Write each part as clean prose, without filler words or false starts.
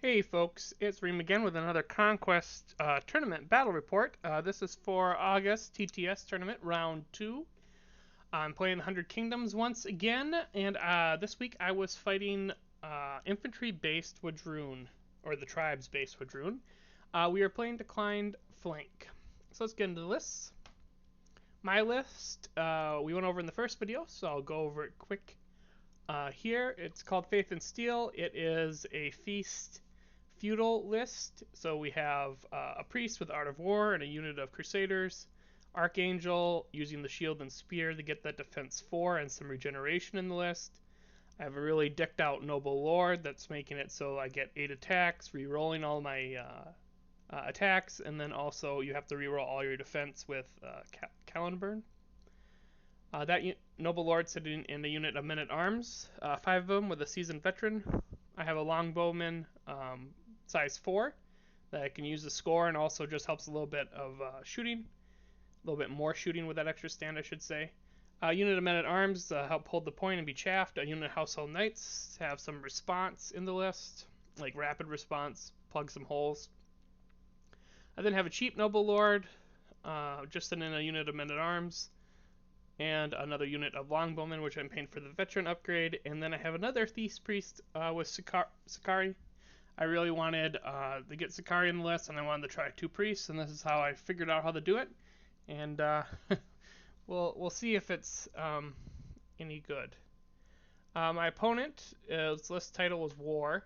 Hey folks, it's Reem again with another Conquest tournament battle report. This is for August TTS tournament round 2. I'm playing the 100 Kingdoms once again, and this week I was fighting infantry-based Wadroon, or the tribes-based Wadroon. We are playing Declined Flank. So let's get into the lists. My list, we went over in the first video, so I'll go over it quick here. It's called Faith and Steel. It is a feast feudal list. So we have a priest with Art of War and a unit of Crusaders, Archangel using the shield and spear to get that defense 4 and some regeneration in the list. I have a really decked out Noble Lord that's making it so I get 8 attacks, re-rolling all my attacks, and then also you have to re-roll all your defense with Callanburn. That Noble Lord sitting in a unit of men at arms, 5 of them with a seasoned veteran. I have a longbowman, size 4, that can use the score and also just helps a little bit of shooting, a little bit more shooting with that extra stand, I should say. A unit of men at arms help hold the point and be chaffed. A unit of household knights have some response in the list, like rapid response, plug some holes. I then have a cheap noble lord, just in a unit of men at arms, and another unit of longbowmen, which I'm paying for the veteran upgrade. And then I have another Thief Priest with Sakari. I really wanted to get Sakari in the list, and I wanted to try 2 priests, and this is how I figured out how to do it. And we'll see if it's any good. My opponent, his list title was War,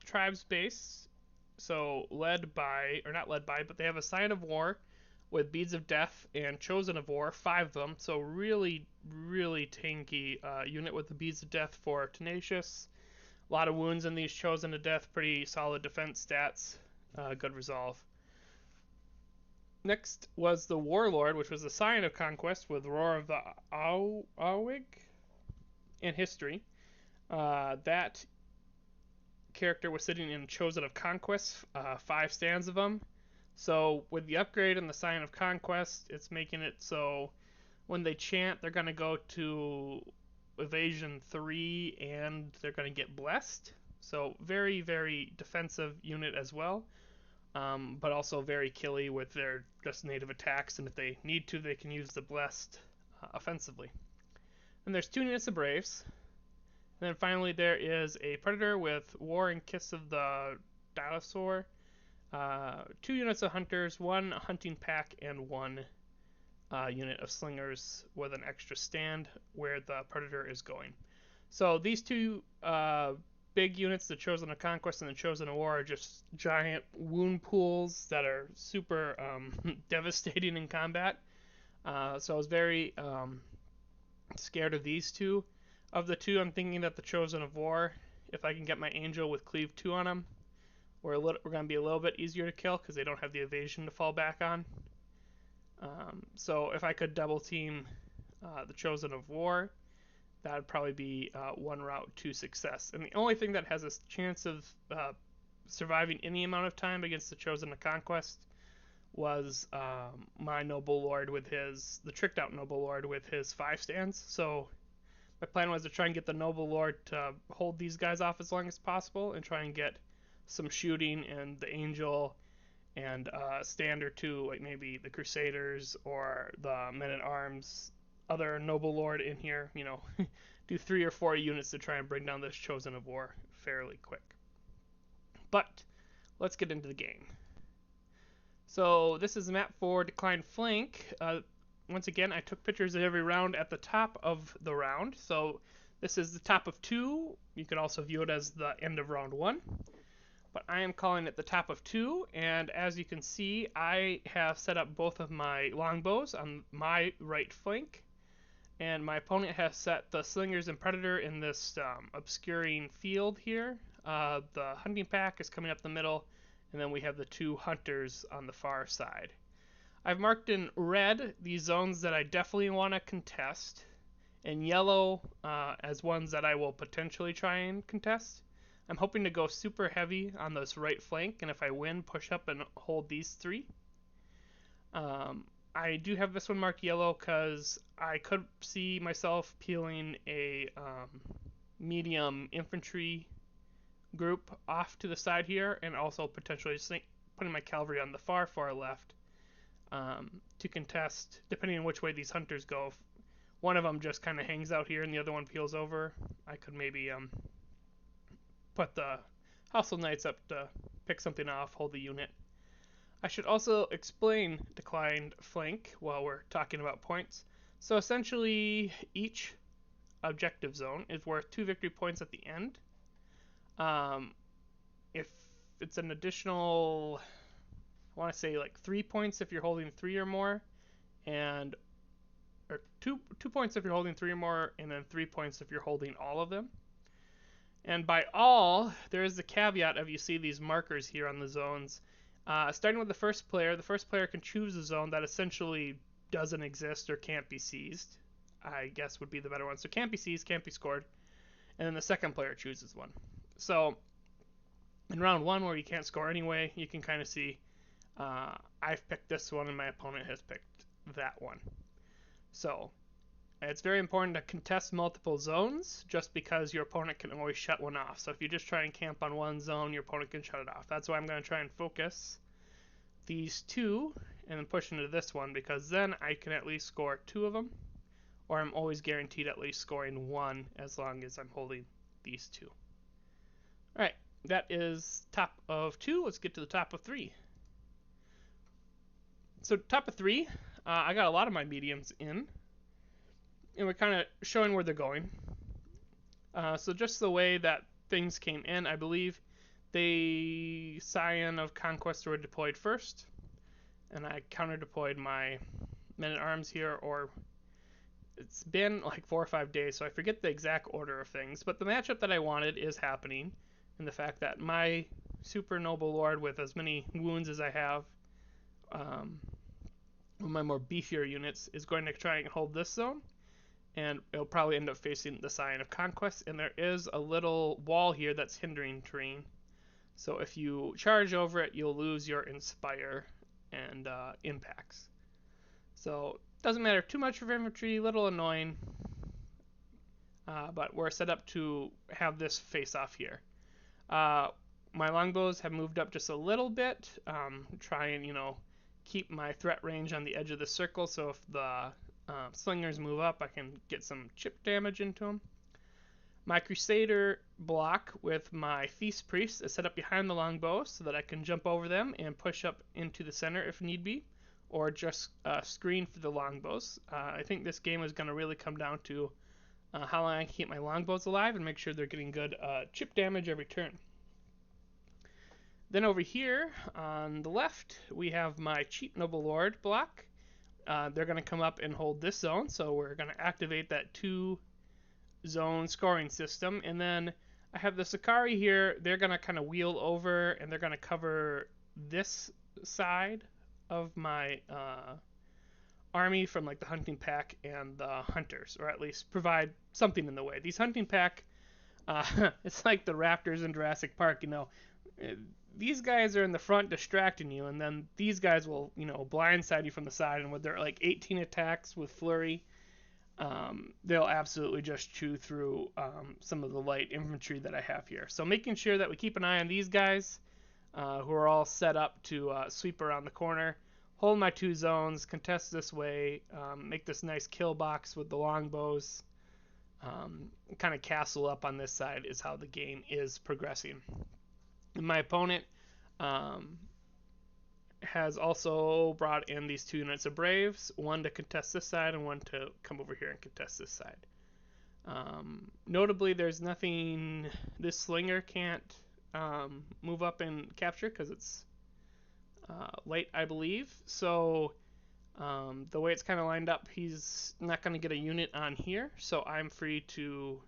tribes base, so led by, or not led by, but they have a Sign of War with Beads of Death and Chosen of War, 5 of them. So really, really tanky unit with the Beads of Death for Tenacious. A lot of wounds in these Chosen to Death, pretty solid defense stats, good resolve. Next was the Warlord, which was a Sign of Conquest with Roar of the Awig in history. That character was sitting in Chosen of Conquest, 5 stands of them. So with the upgrade and the Sign of Conquest, it's making it so when they chant, they're going to go to Evasion 3 and they're going to get Blessed. So very, very defensive unit as well, but also very killy with their just native attacks, and if they need to, they can use the Blessed offensively. And there's 2 units of Braves. And then finally there is a Predator with War and Kiss of the Dinosaur, 2 units of Hunters, 1 hunting pack, and 1 unit of Slingers with an extra stand where the Predator is going. So these 2 big units, the Chosen of Conquest and the Chosen of War, are just giant wound pools that are super devastating in combat. So I was very scared of these 2. Of the 2, I'm thinking that the Chosen of War, if I can get my Angel with Cleave 2 on them, we're going to be a little bit easier to kill because they don't have the evasion to fall back on. So if I could double team the Chosen of War, that would probably be one route to success. And the only thing that has a chance of surviving any amount of time against the Chosen of Conquest was my Noble Lord with the tricked out Noble Lord with his 5 stands. So my plan was to try and get the Noble Lord to hold these guys off as long as possible and try and get some shooting and the Angel and a stand or 2, like maybe the Crusaders or the Men at Arms, other Noble Lord in here, do 3 or 4 units to try and bring down this Chosen of War fairly quick. But let's get into the game. So this is a map for Declined Flank. Once again, I took pictures of every round at the top of the round. So this is the top of 2. You can also view it as the end of round 1. But I am calling it the top of 2, and as you can see, I have set up both of my longbows on my right flank, and my opponent has set the Slingers and Predator in this obscuring field here. The hunting pack is coming up the middle, and then we have the 2 hunters on the far side. I've marked in red these zones that I definitely want to contest, and yellow as ones that I will potentially try and contest. I'm hoping to go super heavy on this right flank, and if I win, push up and hold these 3. I do have this one marked yellow because I could see myself peeling a medium infantry group off to the side here, and also potentially putting my cavalry on the far left to contest, depending on which way these hunters go. If one of them just kind of hangs out here and the other one peels over, I could maybe put the household knights up to pick something off, hold the unit. I should also explain declined flank while we're talking about points. So essentially, each objective zone is worth 2 victory points at the end. If it's an additional, I want to say like 3 points if you're holding 3 or more, and or 2 points if you're holding 3 or more, and then 3 points if you're holding all of them. And by all, there is the caveat of you see these markers here on the zones. Starting with the first player can choose a zone that essentially doesn't exist or can't be seized, I guess would be the better one. So can't be seized, can't be scored. And then the second player chooses one. So in round 1, where you can't score anyway, you can kind of see I've picked this one and my opponent has picked that one. So it's very important to contest multiple zones, just because your opponent can always shut one off. So if you just try and camp on one zone, your opponent can shut it off. That's why I'm going to try and focus these 2 and then push into this one, because then I can at least score 2 of them, or I'm always guaranteed at least scoring 1 as long as I'm holding these 2. Alright, that is top of 2. Let's get to the top of 3. So top of 3, I got a lot of my mediums in, and we're kind of showing where they're going. So just the way that things came in, I believe the Scion of Conquest were deployed first, and I counter-deployed my men-at-arms here, or it's been like 4 or 5 days, so I forget the exact order of things, but the matchup that I wanted is happening, and the fact that my super noble lord with as many wounds as I have, one of my more beefier units, is going to try and hold this zone, and it'll probably end up facing the Scion of Conquest, and there is a little wall here that's hindering terrain. So if you charge over it, you'll lose your Inspire and impacts. So it doesn't matter too much for infantry, little annoying, but we're set up to have this face off here. My longbows have moved up just a little bit, try and keep my threat range on the edge of the circle, so if the slingers move up, I can get some chip damage into them. My Crusader block with my Feast Priest is set up behind the longbow so that I can jump over them and push up into the center if need be, or just screen for the longbows. I think this game is going to really come down to how long I can keep my longbows alive and make sure they're getting good chip damage every turn. Then over here on the left, we have my Cheap Noble Lord block. They're going to come up and hold this zone, so we're going to activate that 2-zone scoring system. And then I have the Sakari here. They're going to kind of wheel over, and they're going to cover this side of my army from like the hunting pack and the hunters, or at least provide something in the way. These hunting pack, it's like the raptors in Jurassic Park, these guys are in the front distracting you, and then these guys will, blindside you from the side, and with their like 18 attacks with flurry, they'll absolutely just chew through some of the light infantry that I have here. So making sure that we keep an eye on these guys, who are all set up to sweep around the corner, hold my 2 zones, contest this way, make this nice kill box with the longbows, kind of castle up on this side is how the game is progressing. My opponent has also brought in these 2 units of Braves, one to contest this side and one to come over here and contest this side. Notably, there's nothing, this slinger can't move up and capture because it's late, I believe. So the way it's kind of lined up, he's not going to get a unit on here, so I'm free to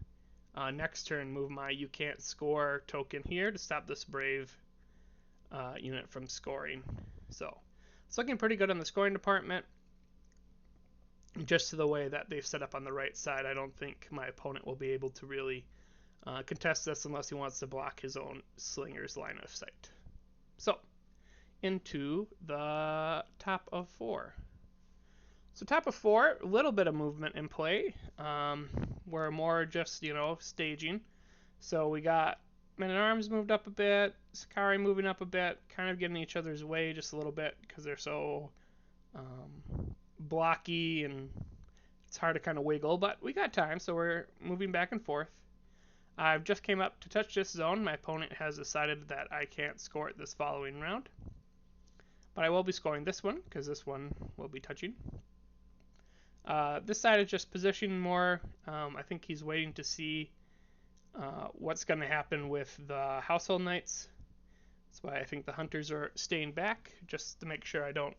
next turn move my you can't score token here to stop this Brave unit from scoring. So it's looking pretty good on the scoring department. Just to the way that they've set up on the right side, I don't think my opponent will be able to really contest this unless he wants to block his own slinger's line of sight. So into the top of 4. So top of 4, a little bit of movement in play. We're more just, staging. So we got Men-at-Arms moved up a bit. Sakari moving up a bit. Kind of getting each other's way just a little bit because they're so blocky and it's hard to kind of wiggle. But we got time, so we're moving back and forth. I've just came up to touch this zone. My opponent has decided that I can't score it this following round. But I will be scoring this one because this one will be touching. This side is just positioning more. I think he's waiting to see what's going to happen with the Household Knights. That's why I think the Hunters are staying back, just to make sure I don't,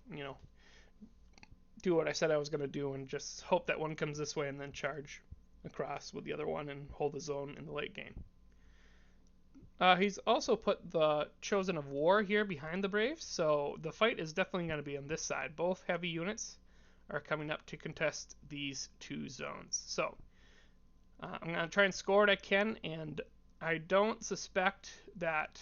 do what I said I was going to do and just hope that one comes this way and then charge across with the other one and hold the zone in the late game. He's also put the Chosen of War here behind the Braves, so the fight is definitely going to be on this side. Both heavy units are coming up to contest these two zones. So I'm going to try and score what I can, and I don't suspect that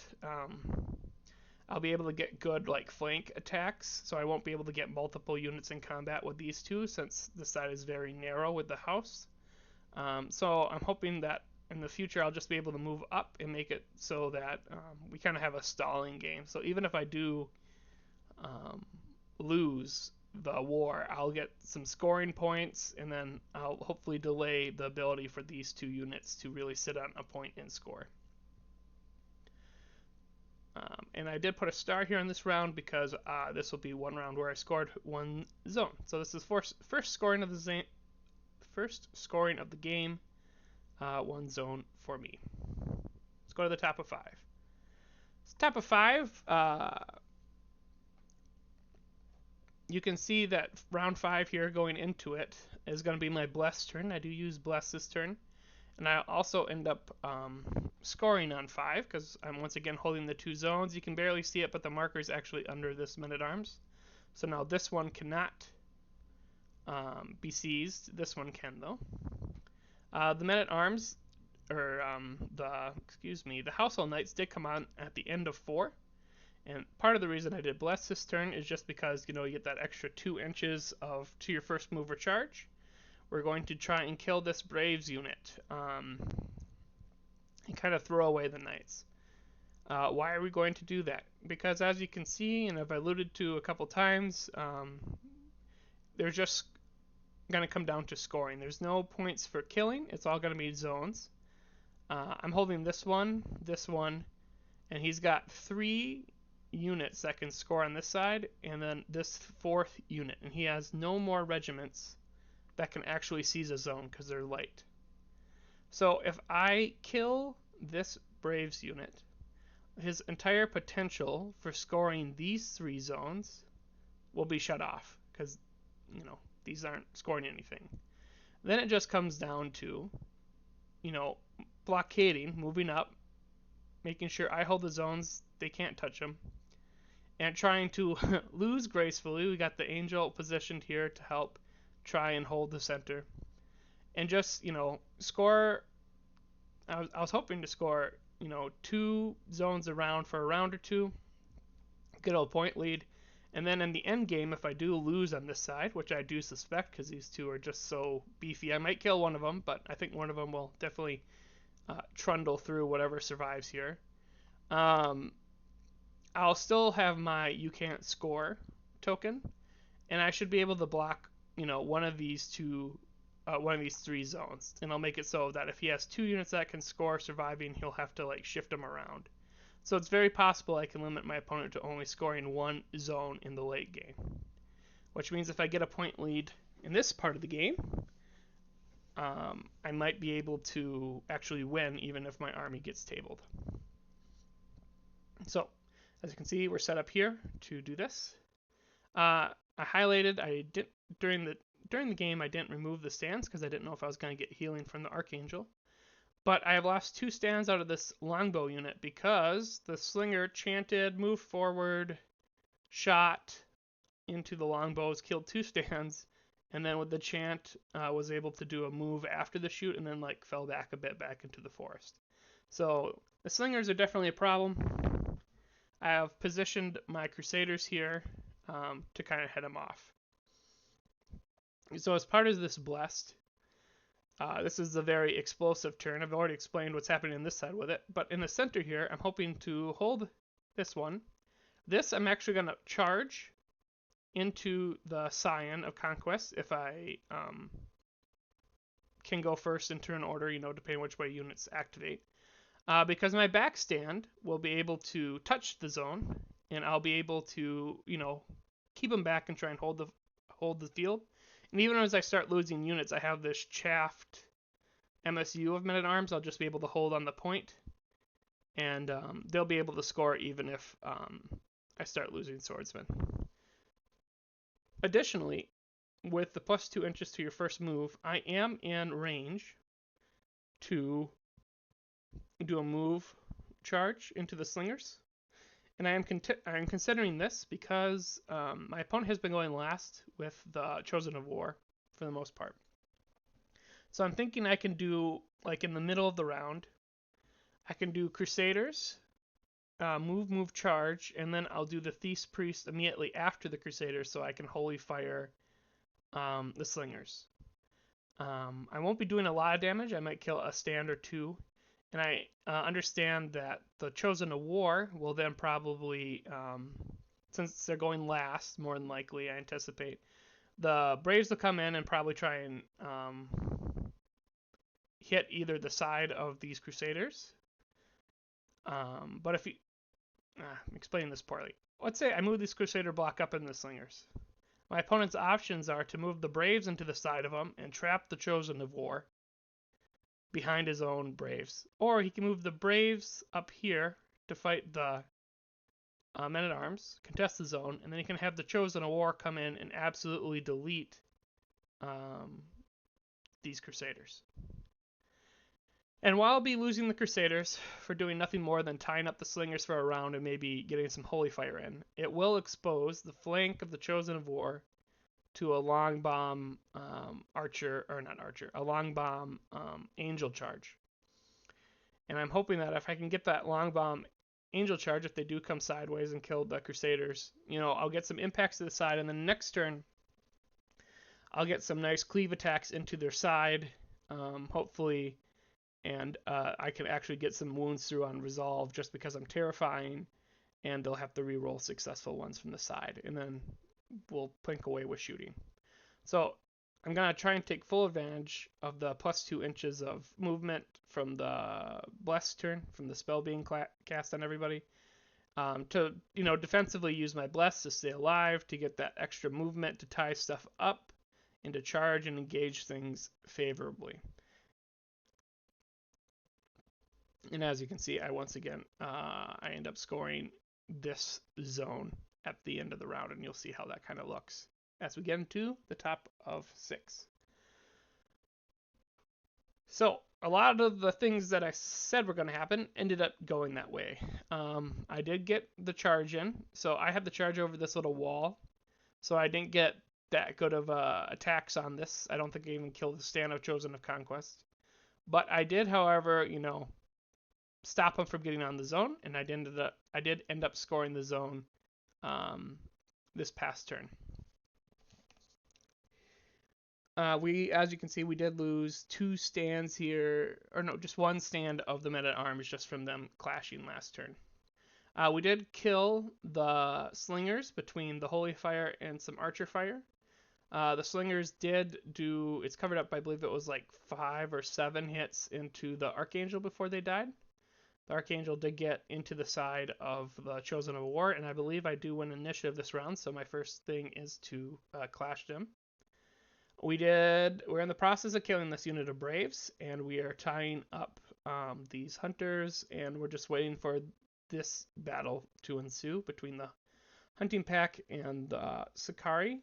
I'll be able to get good like flank attacks, so I won't be able to get multiple units in combat with these two since the side is very narrow with the house. So I'm hoping that in the future I'll just be able to move up and make it so that we kind of have a stalling game. So even if I do lose the war, I'll get some scoring points, and then I'll hopefully delay the ability for these two units to really sit on a point and score. And I did put a star here on this round because this will be one round where I scored one zone. So this is first scoring of the game, one zone for me. Let's go to the top of 5. So top of 5, you can see that round 5 here going into it is going to be my Bless turn. I do use Bless this turn. And I also end up scoring on 5 because I'm once again holding the two zones. You can barely see it, but the marker is actually under this Men-at-Arms. So now this one cannot be seized. This one can, though. The Men-at-Arms, or the Household Knights did come on at the end of 4. And part of the reason I did Bless this turn is just because, you get that extra 2 inches to your first move or charge. We're going to try and kill this Braves unit and kind of throw away the Knights. Why are we going to do that? Because as you can see, and I've alluded to a couple times, they're just going to come down to scoring. There's no points for killing. It's all going to be zones. I'm holding this one, and he's got 3 units that can score on this side, and then this 4th unit. And he has no more regiments that can actually seize a zone because they're light. So if I kill this Braves unit, his entire potential for scoring these 3 zones will be shut off because, these aren't scoring anything. Then it just comes down to, blockading, moving up, making sure I hold the zones, they can't touch them, and trying to lose gracefully. We got the Angel positioned here to help try and hold the center, and just score. I was hoping to score 2 zones around for a round or 2, get a point lead, and then in the end game, if I do lose on this side, which I do suspect because these two are just so beefy, I might kill one of them, but I think one of them will definitely trundle through whatever survives here. I'll still have my You Can't Score token, and I should be able to block one of these 3 zones, and I'll make it so that if he has 2 units that can score surviving, he'll have to shift them around. So it's very possible I can limit my opponent to only scoring 1 zone in the late game, which means if I get a point lead in this part of the game, I might be able to actually win even if my army gets tabled. So as you can see, we're set up here to do this. I highlighted. During the game I didn't remove the stands because I didn't know if I was going to get healing from the Archangel. But I have lost 2 stands out of this longbow unit because the slinger chanted, moved forward, shot into the longbows, killed 2 stands, and then with the chant was able to do a move after the shoot and then fell back a bit back into the forest. So the slingers are definitely a problem. I have positioned my Crusaders here to kind of head them off. So as part of this Blessed, This is a very explosive turn. I've already explained what's happening on this side with it, but in the center here, I'm hoping to hold this one. This I'm actually going to charge into the Scion of Conquest if I can go first in turn order, depending which way units activate. Because my backstand will be able to touch the zone, and I'll be able to, keep them back and try and hold the field. And even as I start losing units, I have this chaffed MSU of men-at-arms. I'll just be able to hold on the point, and they'll be able to score even if I start losing swordsmen. Additionally, with the plus 2 inches to your first move, I am in range to do a move charge into the slingers. And I am considering this because my opponent has been going last with the Chosen of War for the most part. So I'm thinking I can do, like in the middle of the round, I can do Crusaders, move, charge, and then I'll do the Thief's Priest immediately after the Crusaders so I can holy fire the slingers. I won't be doing a lot of damage. I might kill a stand or two. And I understand that the Chosen of War will then probably, since they're going last, more than likely, I anticipate, the Braves will come in and probably try and hit either the side of these Crusaders. But if you... I'm explaining this poorly. Let's say I move this Crusader block up in the Slingers. My opponent's options are to move the Braves into the side of them and trap the Chosen of War behind his own Braves. Or he can move the Braves up here to fight the men-at-arms, contest the zone, and then he can have the Chosen of War come in and absolutely delete these Crusaders. And while I'll be losing the Crusaders for doing nothing more than tying up the Slingers for a round and maybe getting some Holy Fire in, it will expose the flank of the Chosen of War to a long bomb a long bomb angel charge. And I'm hoping that if I can get that long bomb angel charge, if they do come sideways and kill the Crusaders, I'll get some impacts to the side, and then next turn I'll get some nice cleave attacks into their side, hopefully, and I can actually get some wounds through on resolve just because I'm terrifying, and they'll have to reroll successful ones from the side, and then we'll plink away with shooting. So I'm going to try and take full advantage of the plus 2 inches of movement from the Bless turn, from the spell being cast on everybody, to, defensively use my Bless to stay alive, to get that extra movement to tie stuff up, and to charge and engage things favorably. And as you can see, I once again, I end up scoring this zone at the end of the round, and you'll see how that kind of looks as we get into the top of 6. So a lot of the things that I said were going to happen ended up going that way. I did get the charge in, so I had the charge over this little wall, so I didn't get that good of attacks on this. I don't think I even killed the stand of Chosen of Conquest. But I did, however, stop him from getting on the zone, and I did end up scoring the zone this past turn. As you can see, we did lose 2 stands here, or no, just 1 stand of the men-at-arms just from them clashing last turn. We did kill the slingers between the Holy Fire and some Archer Fire. The slingers did do, it's covered up, I believe it was like 5 or 7 hits into the Archangel before they died. The Archangel did get into the side of the Chosen of War, and I believe I do win initiative this round, so my first thing is to clash them. We're in the process of killing this unit of Braves, and we are tying up these hunters, and we're just waiting for this battle to ensue between the hunting pack and the Sakari.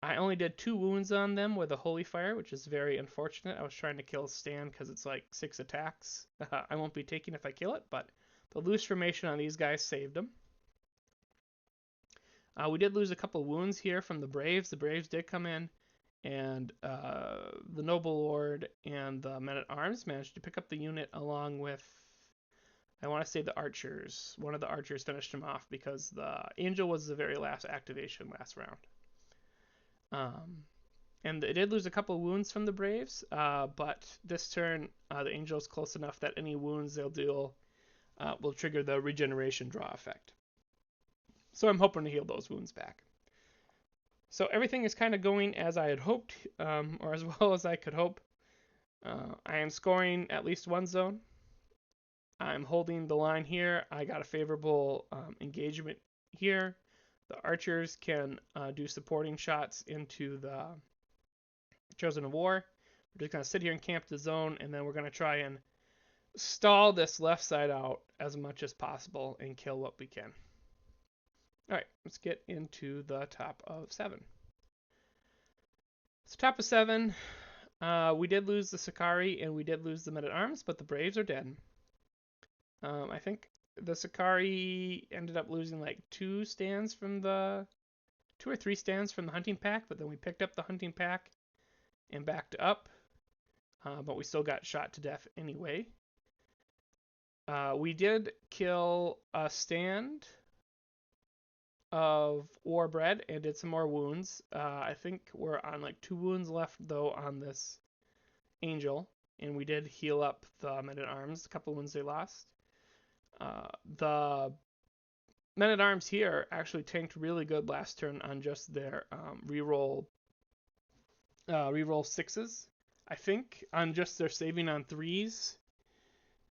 I only did 2 wounds on them with a Holy Fire, which is very unfortunate. I was trying to kill Stan because it's like 6 attacks. I won't be taking if I kill it, but the loose formation on these guys saved them. We did lose a couple wounds here from the Braves. The Braves did come in, and the Noble Lord and the Men-at-Arms managed to pick up the unit along with, I want to say, the Archers. One of the Archers finished him off because the Angel was the very last activation last round. And it did lose a couple wounds from the Braves, but this turn the Angel's close enough that any wounds they'll deal will trigger the regeneration draw effect. So I'm hoping to heal those wounds back. So everything is kind of going as I had hoped, or as well as I could hope. I am scoring at least one zone. I'm holding the line here. I got a favorable engagement here. The archers can do supporting shots into the Chosen of War. We're just going to sit here and camp the zone, and then we're going to try and stall this left side out as much as possible and kill what we can. All right, let's get into the top of 7. So top of 7, we did lose the Sakari and we did lose the Men-at-Arms, but the Braves are dead. I think the Sakari ended up losing like 2 or 3 stands from the hunting pack, but then we picked up the hunting pack and backed up, but we still got shot to death anyway. We did kill a stand of Warbred and did some more wounds. I think we're on like 2 wounds left though on this Angel, and we did heal up the Men-at-Arms, a couple wounds they lost. The Men-at-Arms here actually tanked really good last turn on just their reroll 6s. I think on just their saving on 3s,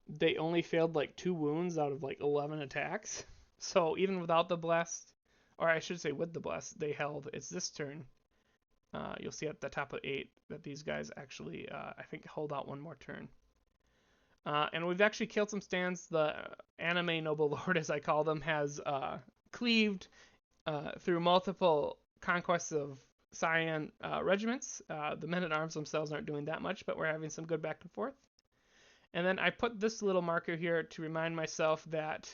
they only failed like 2 wounds out of like 11 attacks. So even without the blast, or I should say with the blast, they held. It's this turn. You'll see at the top of 8 that these guys actually, I think, hold out one more turn. And we've actually killed some stands. The anime Noble Lord, as I call them, has cleaved through multiple conquests of Cyan regiments. The Men-at-Arms themselves aren't doing that much, but we're having some good back and forth. And then I put this little marker here to remind myself that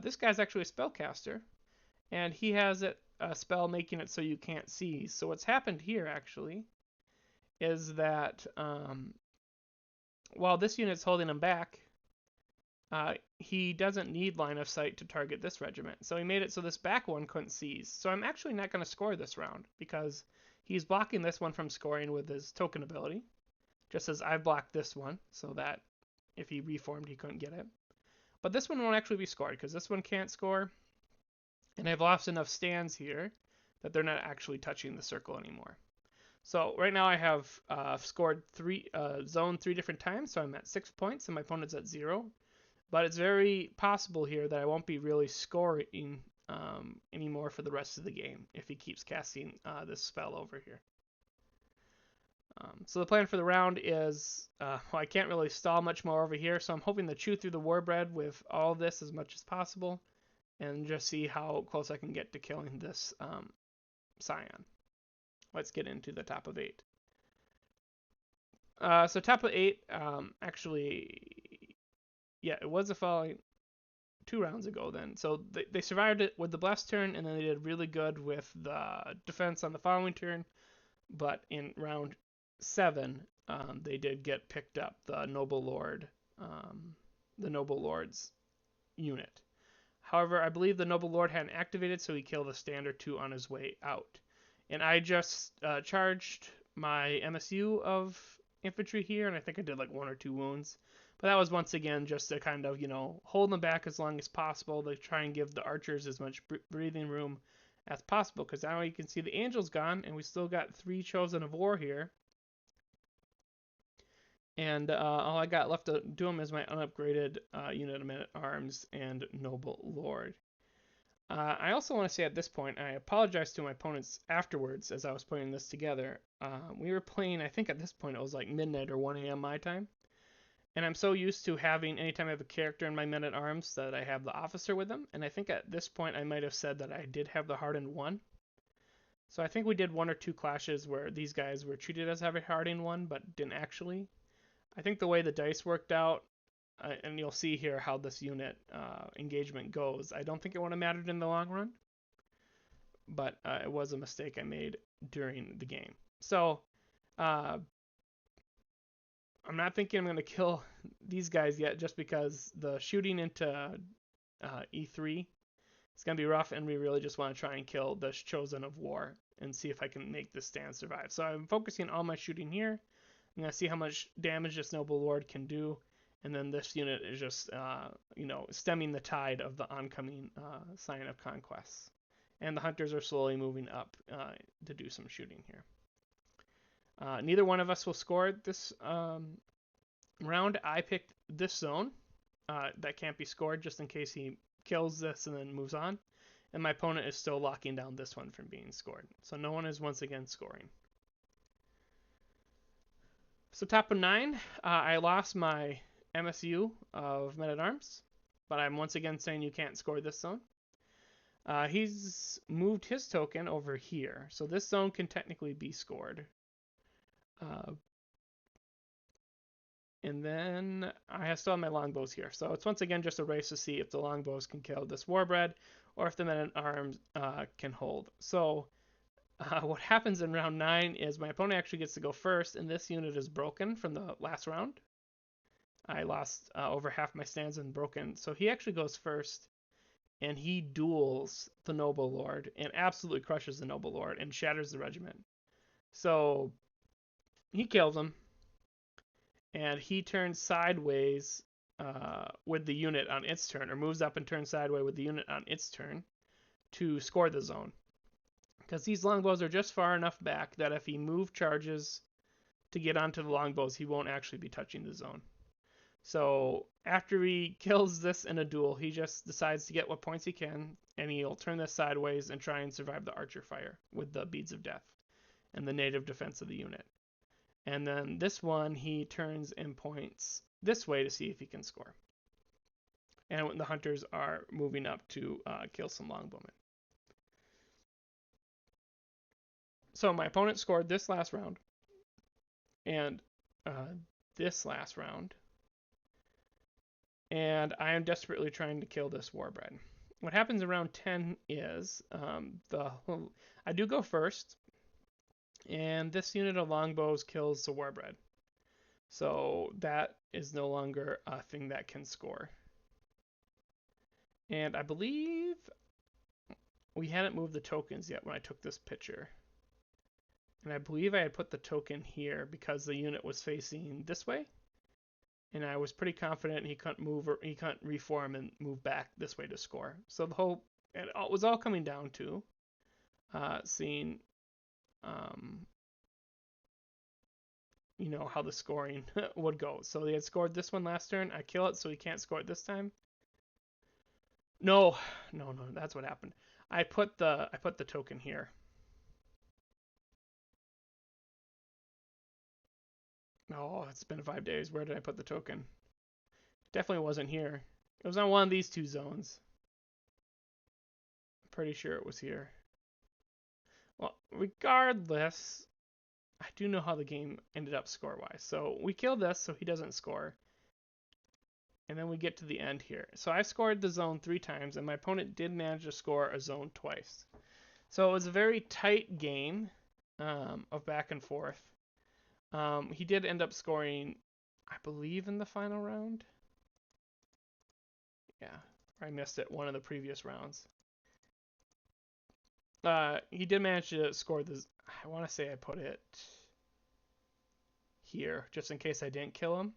this guy's actually a spellcaster, and he has a spell making it so you can't see. So what's happened here actually is that while this unit's holding him back, he doesn't need line of sight to target this regiment. So he made it so this back one couldn't seize. So I'm actually not going to score this round because he's blocking this one from scoring with his token ability, just as I've blocked this one so that if he reformed he couldn't get it. But this one won't actually be scored because this one can't score, and I've lost enough stands here that they're not actually touching the circle anymore. So right now I have scored zone 3 different times, so I'm at 6 points and my opponent's at 0. But it's very possible here that I won't be really scoring anymore for the rest of the game if he keeps casting this spell over here. So the plan for the round is, well, I can't really stall much more over here, so I'm hoping to chew through the Warbred with all this as much as possible and just see how close I can get to killing this Scion. Let's get into the top of 8. So top of 8, actually, yeah, it was the following 2 rounds ago then. So they survived it with the blast turn, and then they did really good with the defense on the following turn. But in round 7, they did get picked up, the Noble Lord's unit. However, I believe the Noble Lord hadn't activated, so he killed a stand or 2 on his way out. And I just charged my MSU of infantry here, and I think I did like 1 or 2 wounds. But that was once again just to kind of, hold them back as long as possible to try and give the archers as much breathing room as possible. Because now you can see the Angel's gone, and we still got 3 Chosen of War here. And all I got left to do them is my unupgraded unit of Men-at-Arms and Noble Lord. I also want to say at this point, I apologize to my opponents afterwards as I was putting this together. We were playing, I think at this point it was like midnight or 1 a.m. my time. And I'm so used to having, anytime I have a character in my Men-at-Arms, that I have the officer with them. And I think at this point I might have said that I did have the Hardened 1. So I think we did 1 or 2 clashes where these guys were treated as having Hardened 1, but didn't actually. I think the way the dice worked out, and you'll see here how this unit engagement goes, I don't think it would have mattered in the long run, but it was a mistake I made during the game. So I'm not thinking I'm going to kill these guys yet, just because the shooting into E3 is going to be rough, and we really just want to try and kill this Chosen of War and see if I can make this stand survive. So I'm focusing all my shooting here. I'm gonna see how much damage this Noble Lord can do, and then this unit is just stemming the tide of the oncoming Sign of Conquest. And the hunters are slowly moving up to do some shooting here. Neither one of us will score this round. I picked this zone that can't be scored just in case he kills this and then moves on. And my opponent is still locking down this one from being scored. So no one is once again scoring. So top of 9, I lost my MSU of Men-at-Arms, but I'm once again saying you can't score this zone. He's moved his token over here, so this zone can technically be scored. And then I still have my longbows here. So it's once again just a race to see if the longbows can kill this warbred or if the men-at-arms can hold. So what happens in round 9 is my opponent actually gets to go first, and this unit is broken from the last round. I lost over half my stands and broken. So he actually goes first, and he duels the Noble Lord and absolutely crushes the Noble Lord and shatters the regiment. So he kills him, and he turns sideways with the unit on its turn, or moves up and turns sideways with the unit on its turn to score the zone. Because these longbows are just far enough back that if he move charges to get onto the longbows, he won't actually be touching the zone. So after he kills this in a duel, he just decides to get what points he can, and he'll turn this sideways and try and survive the archer fire with the beads of death and the native defense of the unit. And then this one, he turns and points this way to see if he can score. And the hunters are moving up to kill some longbowmen. So my opponent scored this last round and this last round. And I am desperately trying to kill this warbred. What happens around 10 is I do go first, and this unit of longbows kills the warbred. So that is no longer a thing that can score. And I believe we hadn't moved the tokens yet when I took this picture. And I believe I had put the token here because the unit was facing this way. And I was pretty confident he couldn't move, or he couldn't reform and move back this way to score. So it was all coming down to seeing, how the scoring would go. So they had scored this one last turn. I kill it, so he can't score it this time. No, that's what happened. I put the token here. Oh, it's been 5 days. Where did I put the token? Definitely wasn't here. It was on one of these two zones. I'm pretty sure it was here. Well, regardless, I do know how the game ended up score-wise. So we kill this so he doesn't score. And then we get to the end here. So I scored the zone 3 times, and my opponent did manage to score a zone twice. So it was a very tight game of back and forth. He did end up scoring, I believe, in the final round. Yeah, I missed it one of the previous rounds. He did manage to score this. I want to say I put it here just in case I didn't kill him.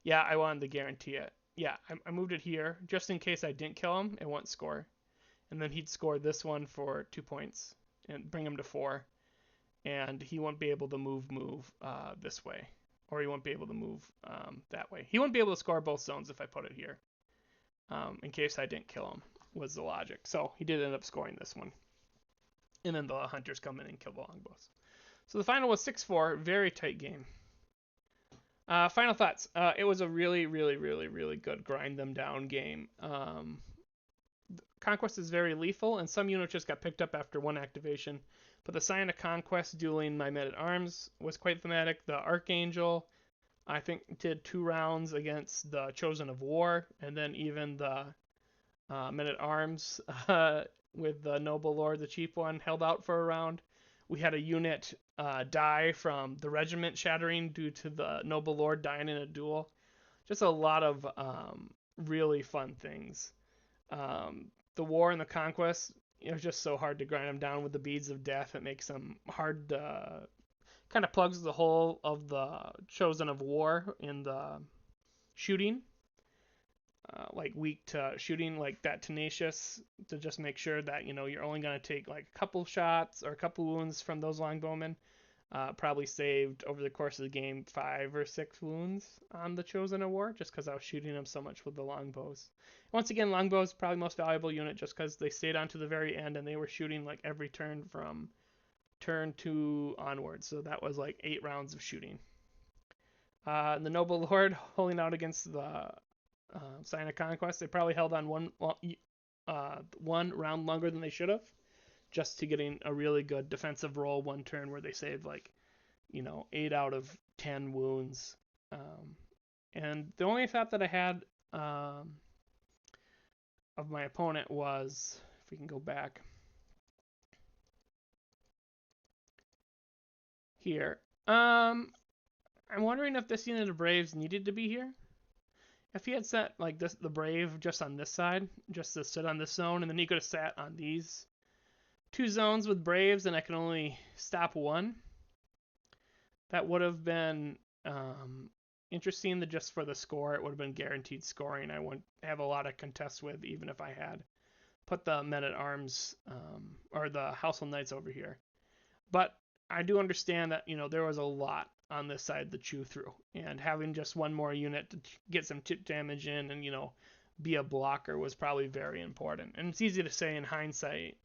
Yeah, I wanted to guarantee it. Yeah, I moved it here just in case I didn't kill him. It won't score. And then he'd score this one for 2 points and bring him to 4. And he won't be able to move this way. Or he won't be able to move that way. He won't be able to score both zones if I put it here. In case I didn't kill him, was the logic. So he did end up scoring this one. And then the hunters come in and kill the longbows. So the final was 6-4. Very tight game. Final thoughts. It was a really, really, really, really good grind them down game. Conquest is very lethal, and some units just got picked up after one activation. But the Sign of Conquest dueling my Men-at-Arms was quite thematic. The Archangel, I think, did 2 rounds against the Chosen of War, and then even the Men-at-Arms with the Noble Lord, the cheap one, held out for a round. We had a unit die from the regiment shattering due to the Noble Lord dying in a duel. Just a lot of really fun things. The War and the Conquest it was just so hard to grind them down with the beads of death. It makes them hard to kind of plugs the hole of the Chosen of War in the shooting, like weak to shooting, like that tenacious, to just make sure that you're only going to take like a couple shots or a couple wounds from those longbowmen. Probably saved over the course of the game 5 or 6 wounds on the Chosen of War, just because I was shooting them so much with the longbows. Once again, longbows probably most valuable unit just because they stayed on to the very end and they were shooting like every turn from turn 2 onwards. So that was like 8 rounds of shooting. The Noble Lord holding out against the Sign of Conquest. They probably held on one round longer than they should have, just to getting a really good defensive roll one turn where they saved like 8 out of 10 wounds. And the only thought that I had of my opponent was, if we can go back here, I'm wondering if this unit of Braves needed to be here. If he had set like this, the Brave just on this side, just to sit on this zone, and then he could have sat on these 2 zones with Braves, and I can only stop 1. That would have been interesting. That just for the score, it would have been guaranteed scoring. I wouldn't have a lot of contest with, even if I had put the men at arms or the Household Knights over here. But I do understand that there was a lot on this side to chew through, and having just one more unit to get some chip damage in and be a blocker was probably very important. And it's easy to say in hindsight.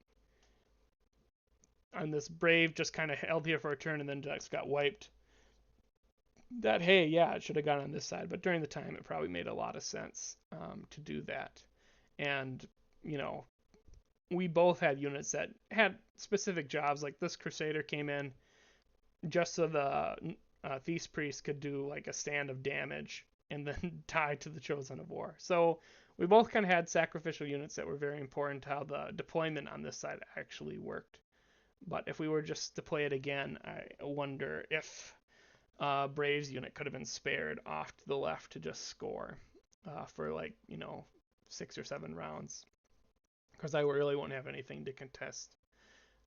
And this Brave just kind of held here for a turn and then just got wiped. That, hey, yeah, it should have gone on this side, but during the time it probably made a lot of sense to do that. And we both had units that had specific jobs. Like this Crusader came in just so the Thief's Priest could do like a stand of damage and then die to the Chosen of War. So we both kind of had sacrificial units that were very important to how the deployment on this side actually worked. But if we were just to play it again, I wonder if Braves unit could have been spared off to the left to just score for like 6 or 7 rounds, because I really won't have anything to contest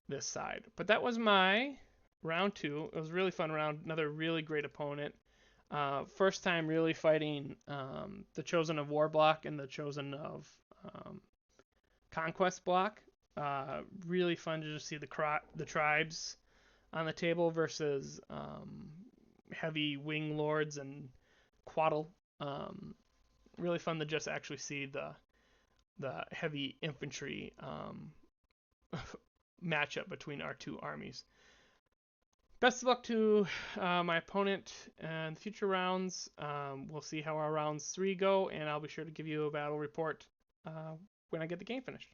this side. But that was my round 2. It was a really fun round. Another really great opponent. First time really fighting the Chosen of War block and the Chosen of Conquest block. Really fun to just see the tribes on the table versus heavy wing lords and Quaddle. Really fun to just actually see the heavy infantry matchup between our 2 armies. Best of luck to my opponent in future rounds. We'll see how our rounds 3 go, and I'll be sure to give you a battle report when I get the game finished.